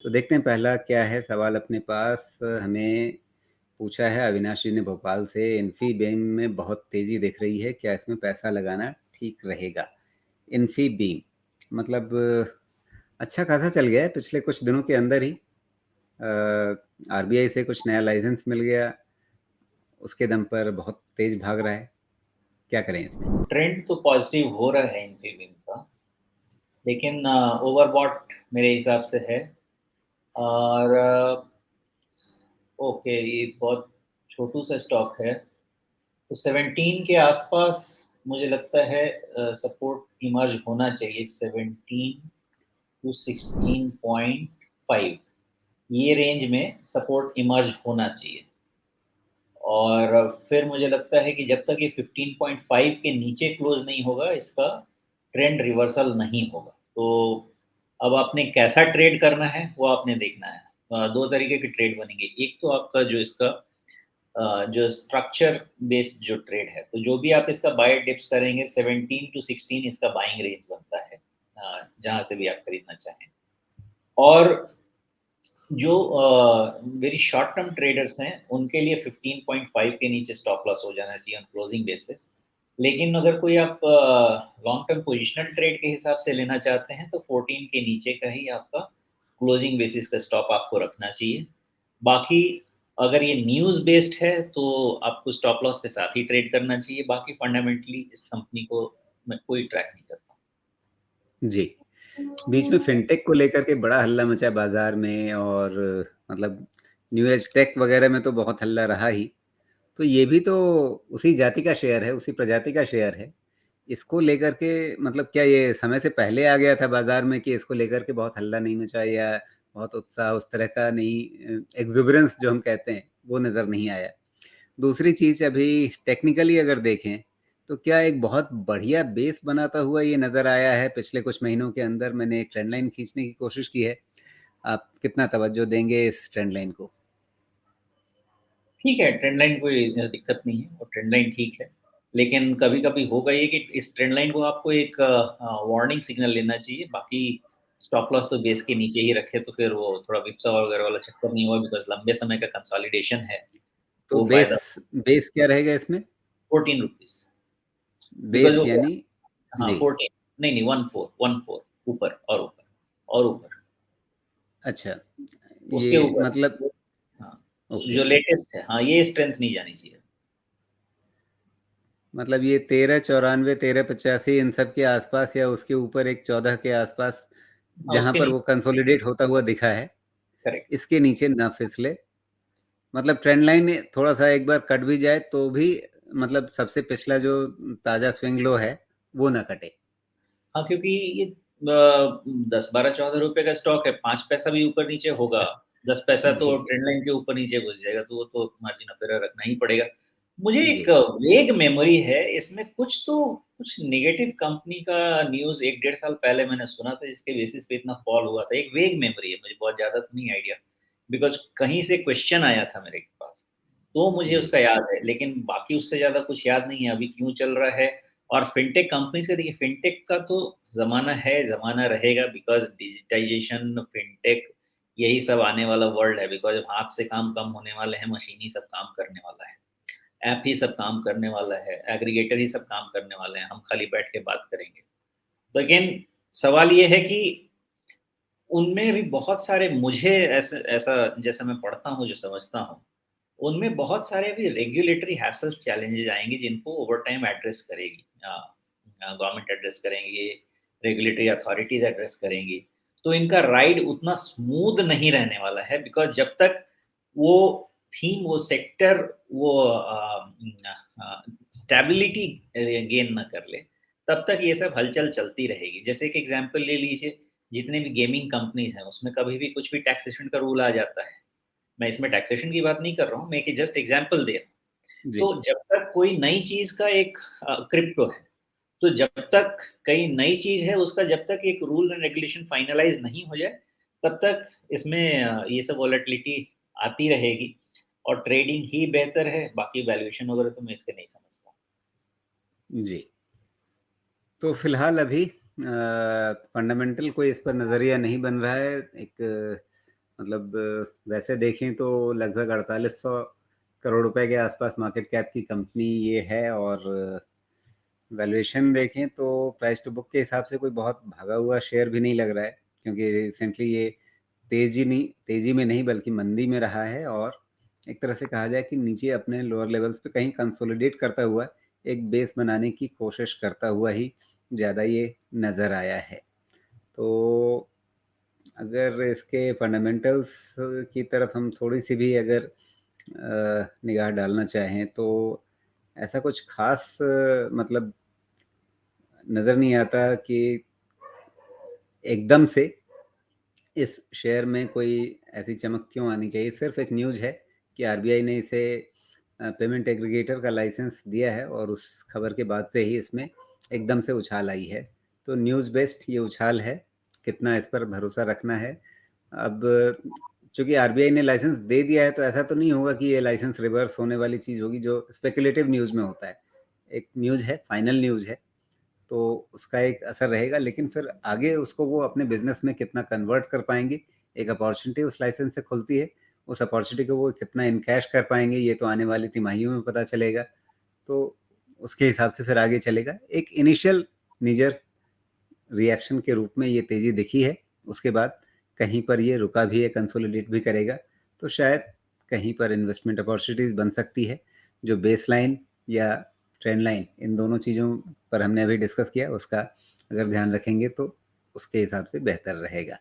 तो देखते हैं पहला क्या है सवाल अपने पास। हमें पूछा है अविनाश जी ने भोपाल से, इन्फीबीम में बहुत तेजी दिख रही है, क्या इसमें पैसा लगाना ठीक रहेगा? इन्फीबीम मतलब अच्छा खासा चल गया है पिछले कुछ दिनों के अंदर ही। आरबीआई से कुछ नया लाइसेंस मिल गया, उसके दम पर बहुत तेज भाग रहा है। क्या करें इसमें? ट्रेंड तो पॉजिटिव हो रहा है इन्फीबीम का, लेकिन ओवरबॉट मेरे हिसाब से है। और ओके, ये बहुत छोटू सा स्टॉक है, तो 17 के आसपास मुझे लगता है सपोर्ट इमर्ज होना चाहिए। 17 टू 16.5 ये रेंज में सपोर्ट इमर्ज होना चाहिए। और फिर मुझे लगता है कि जब तक ये 15.5 के नीचे क्लोज नहीं होगा, इसका ट्रेंड रिवर्सल नहीं होगा। तो अब आपने कैसा ट्रेड करना है वो आपने देखना है। दो तरीके के ट्रेड बनेंगे। एक तो आपका जो इसका जो स्ट्रक्चर बेस्ड जो ट्रेड है, तो जो भी आप इसका बाय डिप्स करेंगे 17 टू 16 इसका बाइंग रेंज बनता है, जहां से भी आप खरीदना चाहें। और जो वेरी शॉर्ट टर्म ट्रेडर्स हैं उनके लिए 15.5 के नीचे स्टॉप लॉस हो जाना चाहिए ऑन क्लोजिंग बेसिस। लेकिन अगर कोई आप लॉन्ग टर्म पोजिशनल ट्रेड के हिसाब से लेना चाहते हैं तो 14 के नीचे का ही आपका क्लोजिंग बेसिस का स्टॉप आपको रखना चाहिए। बाकी अगर ये न्यूज़ बेस्ड है तो आपको स्टॉप लॉस के साथ ही ट्रेड करना चाहिए। बाकी फंडामेंटली इस कंपनी को मैं कोई ट्रैक नहीं करता। जी। बीच में फिनटेक को लेकर के बड़ा हल्ला मचा बाजार में, और मतलब न्यू एज टेक वगैरह में तो बहुत हल्ला रहा ही। तो ये भी तो उसी जाति का शेयर है, उसी प्रजाति का शेयर है। इसको लेकर के मतलब क्या ये समय से पहले आ गया था बाजार में कि इसको लेकर के बहुत हल्ला नहीं मचा, या बहुत उत्साह उस तरह का नहीं, एक्जुबरेंस जो हम कहते हैं वो नज़र नहीं आया? दूसरी चीज़, अभी टेक्निकली अगर देखें तो क्या एक बहुत बढ़िया बेस बनाता हुआ ये नज़र आया है पिछले कुछ महीनों के अंदर? मैंने एक ट्रेंड लाइन खींचने की कोशिश की है, आप कितना तवज्जो देंगे इस ट्रेंड लाइन को? ठीक है, ट्रेंड लाइन कोई दिक्कत नहीं है और ट्रेंड लाइन ठीक है। लेकिन कभी-कभी होगा ये कि इस ट्रेंड लाइन को आपको एक वार्निंग सिग्नल लेना चाहिए। बाकी स्टॉप लॉस तो बेस के नीचे ही रखे तो फिर वो थोड़ा व्हिपसा वगैरह वाला चक्कर नहीं हुआ, बिकॉज़ लंबे समय का कंसोलिडेशन है, तो वो बेस, फ़ायदा। बेस क्या रहेगा इसमें? 14 रुपीज़, बिकॉज़ बेस वो, यानी? हाँ, जी। 14, नहीं, 14 ऊपर और ऊपर और ऊपर, अच्छा, उसके ये ऊपर। मतलब हाँ, ओके, जो लेटेस्ट है, हाँ, ये स्ट्रेंथ नहीं जानी चाहिए। मतलब ये 1394, 1385 इन सब के आसपास, या उसके ऊपर एक 14 के आसपास हाँ, जहां उसके पर नीचे। वो कंसोलिडेट होता हुआ दिखा है, करेक्ट। इसके नीचे ना फिसले। मतलब ट्रेंड लाइन थोड़ा सा एक बार कट भी जाए तो भी मतलब सबसे पिछला जो ताजा स्विंग लो है वो ना कटे। हाँ, क्योंकि ये 10, 12, 14 रुपए का स्टॉक है, 5 पैसा भी ऊपर नीचे होगा, 10 पैसा तो जी। ट्रेंड लाइन के ऊपर नीचे घुस जाएगा, तो वो तो मार्जिन ऑफ एरर रखना ही पड़ेगा। मुझे जी। एक वेग मेमोरी है, इसमें कुछ नेगेटिव कंपनी का न्यूज़ 1 डेढ़ साल पहले मैंने सुना था, जिसके बेसिस पे इतना फॉल हुआ था। एक वेग मेमोरी है, मुझे बहुत ज़्यादा तो नहीं आइडिया, बिकॉज़ कहीं से क्वेश्चन आया था मेरे पास, तो मुझे जी। उसका याद है, लेकिन बाकी उससे ज़्यादा कुछ याद नहीं है, अभी क्यों चल रहा है। और फिनटेक कंपनीज़ का देखिए, फिनटेक का तो ज़माना है, ज़माना रहेगा, बिकॉज़ डिजिटाइज़ेशन, फिनटेक, यही सब आने वाला वर्ल्ड है, बिकॉज़ अब हाथ से काम कम होने वाले हैं, मशीन ही सब काम करने वाला है। ऐप ही सब काम करने वाला है, एग्रीगेटर ही सब काम करने वाले हैं, हम खाली बैठ के बात करेंगे। लेकिन सवाल ये है कि उनमें भी बहुत सारे, मुझे ऐसा ऐसा जैसा मैं पढ़ता हूँ, जो समझता हूँ, उनमें बहुत सारे अभी रेगुलेटरी हैसल्स, चैलेंजेस आएँगे जिनको ओवर टाइम एड्रेस करेगी। गवर्नमेंट एड्रेस करेंगे, रेगुलेटरी अथॉरिटीज़ एड्रेस करेंगी। तो इनका राइड उतना स्मूथ नहीं रहने वाला है, बिकॉज़ जब तक वो थीम, वो सेक्टर, वो स्टेबिलिटी गेन ना कर ले, तब तक ये सब हलचल चलती रहेगी। जैसे एक एग्ज़ाम्पल ले लीजिए, जितने भी गेमिंग कंपनीज़ हैं, उसमें कभी भी कुछ भी टैक्सेशन का रूल आ जाता है। मैं इसमें टैक्सेशन की बात नहीं कर रहा हूँ, मैं एक जस्ट एग्ज़ाम्पल दे रहा हूँ। जी। तो जब तक कोई नई चीज़ का एक क्रिप्टो है, तो जब तक कई नई चीज़ है, उसका जब तक एक रूल एंड रेगुलेशन फाइनलाइज़ नहीं हो जाए, तब तक इसमें ये सब वॉलेटिलिटी आती रहेगी, और ट्रेडिंग ही बेहतर है, बाकी वैल्यूएशन वगैरह तो मैं इसके नहीं समझता। जी। तो फिलहाल अभी फंडामेंटल कोई इस पर नज़रिया नहीं बन रहा है। एक मतलब वैसे देखें तो लगभग 4800 करोड़ रुपए के आसपास मार्केट कैप की कंपनी ये है, और वैल्यूएशन देखें तो प्राइस टू बुक के हिसाब से कोई बहुत भागा हुआ शेयर भी नहीं लग रहा है, क्योंकि रिसेंटली ये तेजी में नहीं बल्कि मंदी में रहा है, और एक तरह से कहा जाए कि नीचे अपने लोअर लेवल्स पे कहीं कंसोलिडेट करता हुआ एक बेस बनाने की कोशिश करता हुआ ही ज़्यादा ये नज़र आया है। तो अगर इसके फंडामेंटल्स की तरफ हम थोड़ी सी भी अगर निगाह डालना चाहें तो ऐसा कुछ खास मतलब नज़र नहीं आता कि एकदम से इस शेयर में कोई ऐसी चमक क्यों आनी चाहिए। सिर्फ एक न्यूज़ है कि आरबीआई ने इसे पेमेंट एग्रीगेटर का लाइसेंस दिया है, और उस खबर के बाद से ही इसमें एकदम से उछाल आई है। तो न्यूज़ बेस्ड ये उछाल है, कितना इस पर भरोसा रखना है। अब चूंकि आरबीआई ने लाइसेंस दे दिया है तो ऐसा तो नहीं होगा कि ये लाइसेंस रिवर्स होने वाली चीज़ होगी, जो स्पेकुलेटिव न्यूज़ में होता है। एक न्यूज़ है, फाइनल न्यूज़ है, तो उसका एक असर रहेगा, लेकिन फिर आगे उसको वो अपने बिजनेस में कितना कन्वर्ट कर पाएंगे। एक अपॉर्चुनिटी उस लाइसेंस से खुलती है, उस अपॉर्चुनिटी को वो कितना इनकैश कर पाएंगे ये तो आने वाली तिमाहियों में पता चलेगा। तो उसके हिसाब से फिर आगे चलेगा। एक इनिशियल नीजर रिएक्शन के रूप में ये तेजी दिखी है, उसके बाद कहीं पर ये रुका भी है, कंसोलिडेट भी करेगा, तो शायद कहीं पर इन्वेस्टमेंट अपॉर्चुनिटीज बन सकती है। जो बेस लाइन या ट्रेंड लाइन, इन दोनों चीज़ों पर हमने अभी डिस्कस किया, उसका अगर ध्यान रखेंगे तो उसके हिसाब से बेहतर रहेगा।